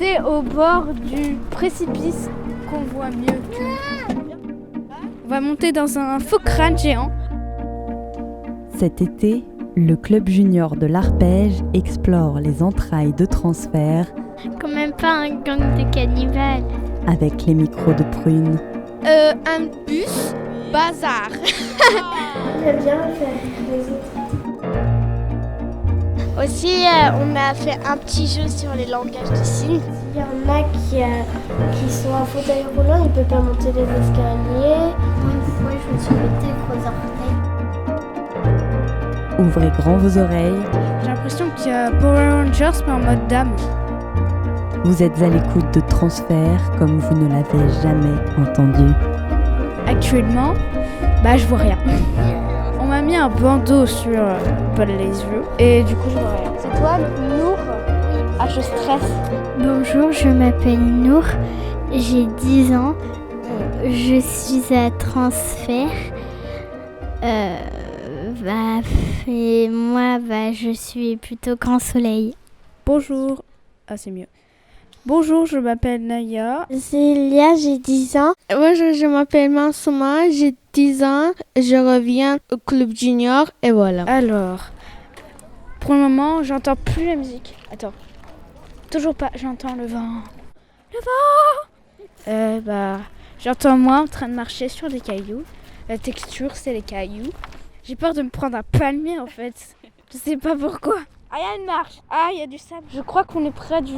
C'est au bord du précipice qu'on voit mieux tout. On va monter dans un faux crâne géant. Cet été, le club junior de l'Arpège explore les entrailles de transfert. Quand même pas un gang de cannibales. Avec les micros de Prune. Un bus bazar. J'aime bien faire les autres. Aussi, on a fait un petit jeu sur les langages de signes. Il y en a qui sont en fauteuil roulant, ils ne peuvent pas monter les escaliers. Une fois, je me suis pété gros orteils. Ouvrez grand vos oreilles. J'ai l'impression qu'il y a Power Rangers mais en mode dame. Vous êtes à l'écoute de Transfert comme vous ne l'avez jamais entendu. Actuellement, je vois rien. On m'a mis un bandeau sur les yeux et du coup je vois rien. C'est toi, Nour? Ah, je stresse. Bonjour, je m'appelle Nour, j'ai 10 ans, je suis à Transfert. Et moi, je suis plutôt Grand Soleil. Bonjour. Ah, c'est mieux. Bonjour, je m'appelle Naya. C'est Lia, j'ai 10 ans. Moi, je m'appelle Mansouma, j'ai 10 ans. Je reviens au club junior et voilà. Alors, pour le moment, j'entends plus la musique. Attends. Toujours pas, j'entends le vent. Le vent! J'entends moi en train de marcher sur des cailloux. La texture, c'est les cailloux. J'ai peur de me prendre un palmier en fait. Je sais pas pourquoi. Ah, il y a une marche. Ah, il y a du sable. Je crois qu'on est près du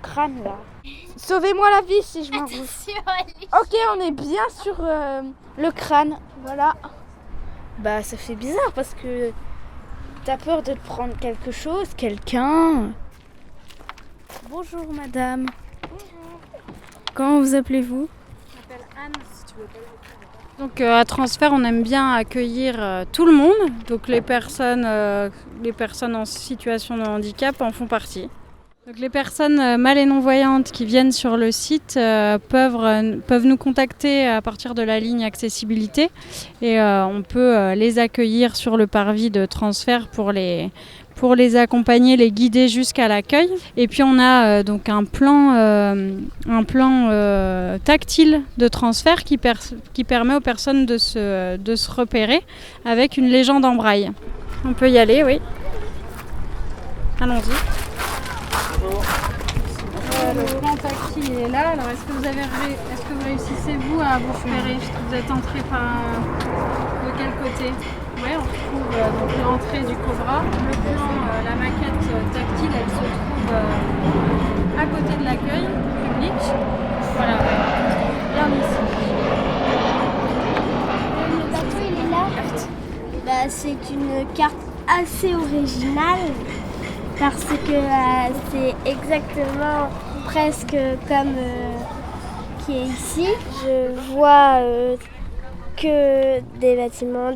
crâne là. Sauvez-moi la vie si je m'embrouille. Ok, on est bien sur le crâne. Voilà. Ça fait bizarre parce que t'as peur de te prendre quelque chose, quelqu'un. Bonjour madame. Bonjour. Comment vous appelez-vous? Je m'appelle Anne, si tu veux pas le dire. Donc à Transfert, on aime bien accueillir tout le monde. Donc les personnes en situation de handicap en font partie. Donc les personnes mal et non-voyantes qui viennent sur le site peuvent nous contacter à partir de la ligne accessibilité et on peut les accueillir sur le parvis de Transfert pour les accompagner, les guider jusqu'à l'accueil. Et puis on a donc un plan tactile de transfert qui permet aux personnes de se repérer avec une légende en braille. On peut y aller, oui. Allons-y. Le plan tactile est là. Alors est-ce que vous réussissez vous à vous repérer? Vous êtes entré de quel côté? Oui, on retrouve donc l'entrée du Cobra. Le plan, la maquette tactile, elle se trouve à côté de l'accueil public. Voilà, bien ici. Le bateau, il est là. C'est une carte assez originale parce que c'est exactement presque comme qui est ici. Je vois que des bâtiments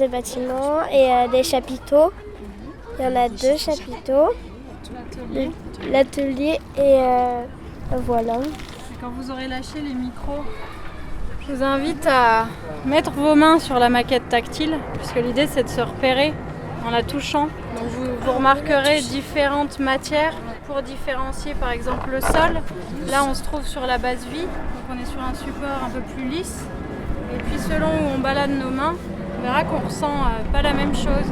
et des chapiteaux. Il y en a 2 chapiteaux. L'atelier et voilà. Quand vous aurez lâché les micros, je vous invite à mettre vos mains sur la maquette tactile, puisque l'idée c'est de se repérer en la touchant. Donc vous remarquerez différentes matières pour différencier par exemple le sol. Là on se trouve sur la base vie, donc on est sur un support un peu plus lisse. Et puis selon où on balade nos mains, on verra qu'on ressent pas la même chose.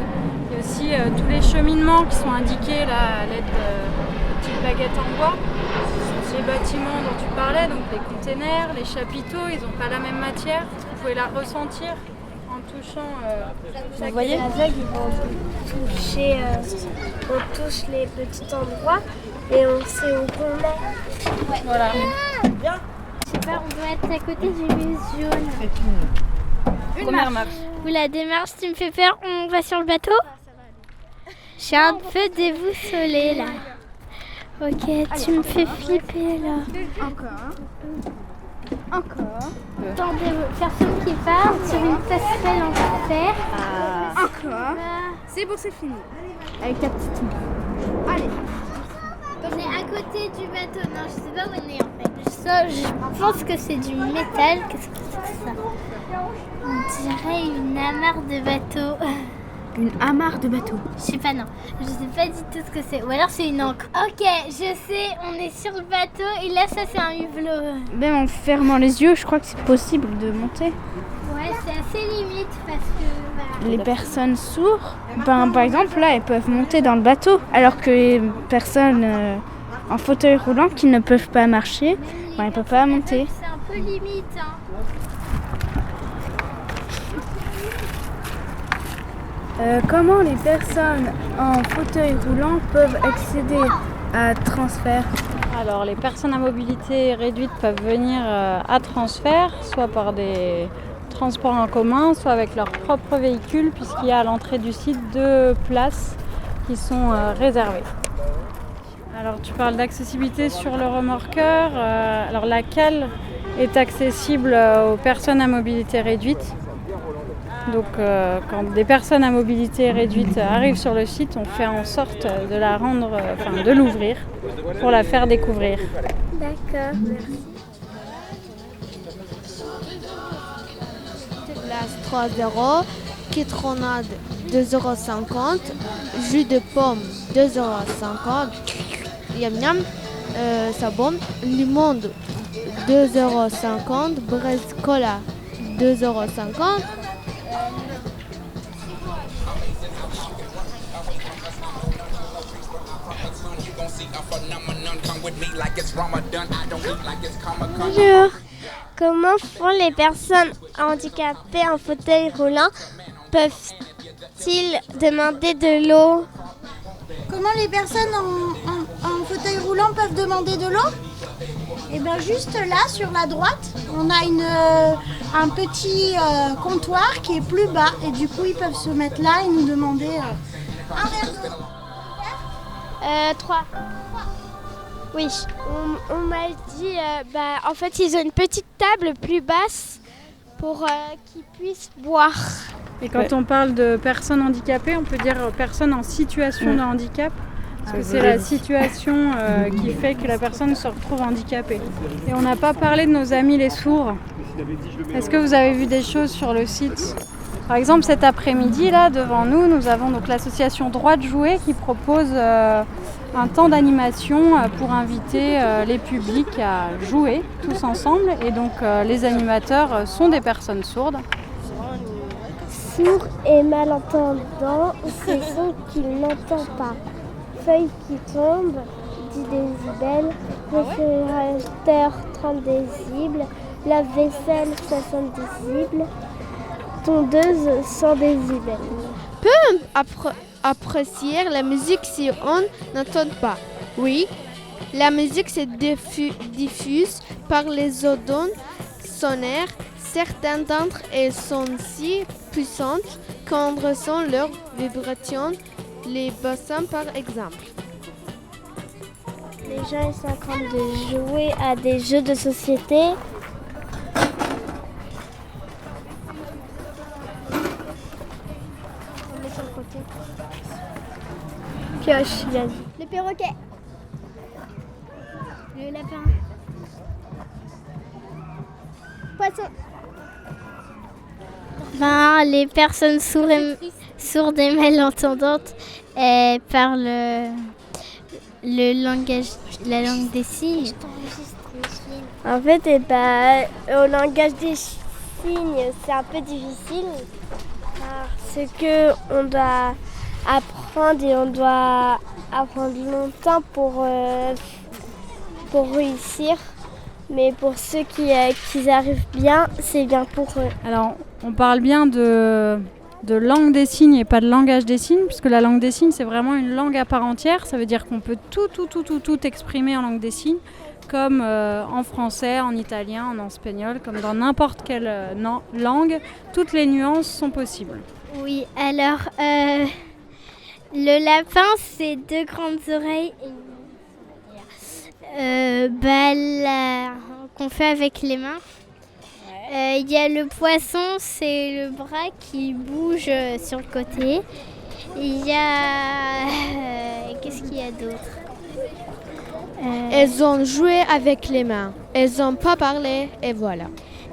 Il y a aussi tous les cheminements qui sont indiqués là, à l'aide de petites baguettes en bois. Les bâtiments dont tu parlais, donc les containers, les chapiteaux, ils n'ont pas la même matière. Vous pouvez la ressentir en touchant. Vous voyez, les aveugles, ils vont toucher, on touche les petits endroits et on sait où on est. Ouais. Voilà. Bien. Je sais pas, on doit être à côté du bus jaune. Première marche. Ou la démarche, tu me fais peur, on va sur le bateau? Je suis un peu déboussolée là. Ok, tu me fais flipper là. Encore. Tant de personnes qui parlent sur une passerelle en terre. Encore. C'est bon, c'est fini. Avec ta petite main. Allez. On est à côté du bateau. Non, je sais pas où on est en fait. Je pense que c'est du métal. Qu'est-ce que c'est que ça? On dirait une amarre de bateau. Une amarre de bateau. Je sais pas, non. Je sais pas du tout ce que c'est. Ou alors c'est une ancre. Ok, je sais, on est sur le bateau et là, ça c'est un hublot. Même en fermant les yeux, je crois que c'est possible de monter. Ouais, c'est assez limite parce que... Les personnes sourdes, par exemple, là, elles peuvent monter dans le bateau. Alors que les personnes en fauteuil roulant qui ne peuvent pas marcher, elles ne peuvent pas monter. C'est un peu limite, hein. Comment les personnes en fauteuil roulant peuvent accéder à transfert? Alors les personnes à mobilité réduite peuvent venir à transfert, soit par des transports en commun, soit avec leur propre véhicule, puisqu'il y a à l'entrée du site 2 places qui sont réservées. Alors tu parles d'accessibilité sur le remorqueur, alors laquelle est accessible aux personnes à mobilité réduite. Donc quand des personnes à mobilité réduite arrivent sur le site, on fait en sorte de la rendre, de l'ouvrir pour la faire découvrir. D'accord, merci. Glace 3 €, kitronade 2,50 €, jus de pomme 2,50 €, yam yam, sabon, limon 2,50 €, braise cola 2,50 €. Bonjour. Comment font les personnes handicapées en fauteuil roulant? Peuvent-ils demander de l'eau? Comment les personnes en fauteuil roulant peuvent demander de l'eau? Et bien juste là, sur la droite, on a un petit comptoir qui est plus bas. Et du coup, ils peuvent se mettre là et nous demander un verre d'eau. 3. Oui, on m'a dit, en fait, ils ont une petite table plus basse pour qu'ils puissent boire. Et quand on parle de personnes handicapées, on peut dire personnes en situation de handicap, parce que c'est la situation qui fait que la personne se retrouve handicapée. Et on n'a pas parlé de nos amis les sourds. Est-ce que vous avez vu des choses sur le site ? Par exemple, cet après-midi, là, devant nous, nous avons donc l'association Droit de jouer qui propose un temps d'animation pour inviter les publics à jouer tous ensemble. Et donc, les animateurs sont des personnes sourdes. Sourd et malentendant, c'est son qu'il n'entend pas. Feuille qui tombe, 10 décibels. Réfrigérateur, 30 décibels. Lave-vaisselle, 60 décibels. Tondeuse, 100 décibels. Apprécier la musique si on n'entend pas. Oui, la musique se diffuse par les ondes sonores. Certaines d'entre elles sont si puissantes qu'on ressent leur vibration. Les bassins, par exemple. Les gens sont en train de jouer à des jeux de société. On met sur le côté. Pioche, il a dit. Le perroquet. Le lapin. Poisson. Les personnes sourdes et malentendantes parlent la langue des signes. En fait, au langage des signes, c'est un peu difficile parce que on doit apprendre et on doit apprendre longtemps pour réussir. Mais pour ceux qui arrivent bien, c'est bien pour eux. Alors, on parle bien de langue des signes et pas de langage des signes, puisque la langue des signes, c'est vraiment une langue à part entière. Ça veut dire qu'on peut tout exprimer en langue des signes, comme en français, en italien, en espagnol, comme dans n'importe quelle langue. Toutes les nuances sont possibles. Oui, alors, le lapin, c'est 2 grandes oreilles et qu'on fait avec les mains. Il y a le poisson, c'est le bras qui bouge sur le côté. Il y a... qu'est-ce qu'il y a d'autre? Elles ont joué avec les mains. Elles n'ont pas parlé et voilà.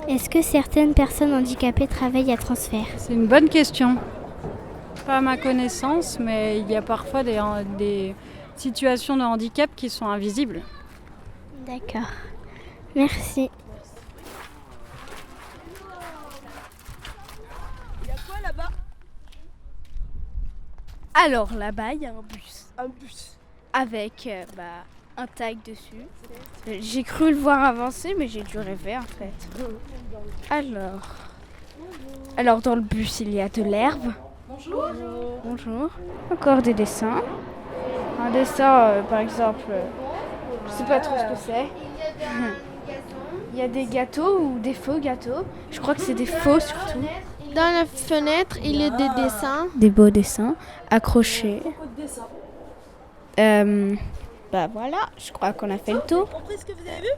Est-ce que certaines personnes handicapées travaillent à transfert? C'est une bonne question. Pas à ma connaissance, mais il y a parfois des situations de handicap qui sont invisibles. D'accord. Merci. Alors là-bas, il y a un bus. Un bus. Avec un tag dessus. J'ai cru le voir avancer, mais j'ai dû rêver en fait. Alors dans le bus, il y a de l'herbe. Bonjour. Encore des dessins. Un dessin, par exemple, je sais pas trop ce que c'est. Il y a des gâteaux ou des faux gâteaux. Je crois que c'est des faux surtout. Dans la fenêtre, il y a des dessins. Des beaux dessins accrochés. Voilà, je crois qu'on a fait le tour. Vous avez compris ce que vous avez vu?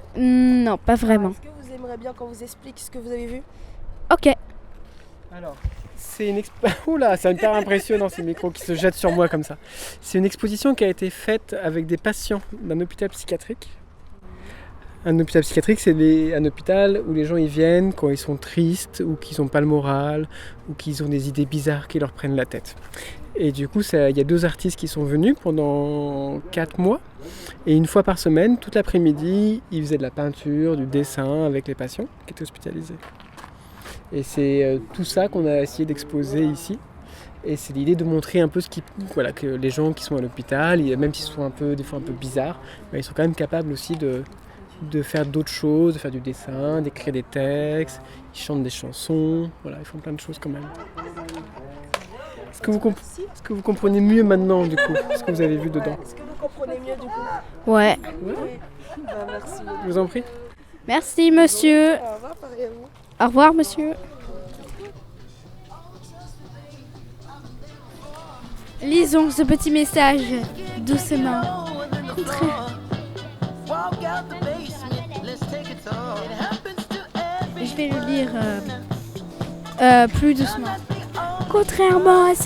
Non, pas vraiment. Est-ce que vous aimeriez bien qu'on vous explique ce que vous avez vu? Ok. Alors, c'est une Oula, c'est hyper impressionnant ces micros qui se jettent sur moi comme ça. C'est une exposition qui a été faite avec des patients d'un hôpital psychiatrique. Un hôpital psychiatrique, c'est un hôpital où les gens y viennent quand ils sont tristes ou qu'ils n'ont pas le moral ou qu'ils ont des idées bizarres qui leur prennent la tête. Et du coup, il y a 2 artistes qui sont venus pendant 4 mois. Et une fois par semaine, toute l'après-midi, ils faisaient de la peinture, du dessin avec les patients qui étaient hospitalisés. Et c'est tout ça qu'on a essayé d'exposer ici. Et c'est l'idée de montrer un peu que les gens qui sont à l'hôpital, même s'ils sont des fois un peu bizarres, ils sont quand même capables aussi de faire d'autres choses, de faire du dessin, d'écrire des textes, ils chantent des chansons, voilà, ils font plein de choses quand même. Est-ce que vous comprenez mieux maintenant du coup ce que vous avez vu dedans? Est-ce que vous comprenez mieux du coup? Ouais. Merci. Je vous en prie. Merci monsieur. Au revoir, pareil à vous. Au revoir monsieur. Lisons ce petit message doucement. Je vais le lire plus doucement. Contrairement à ce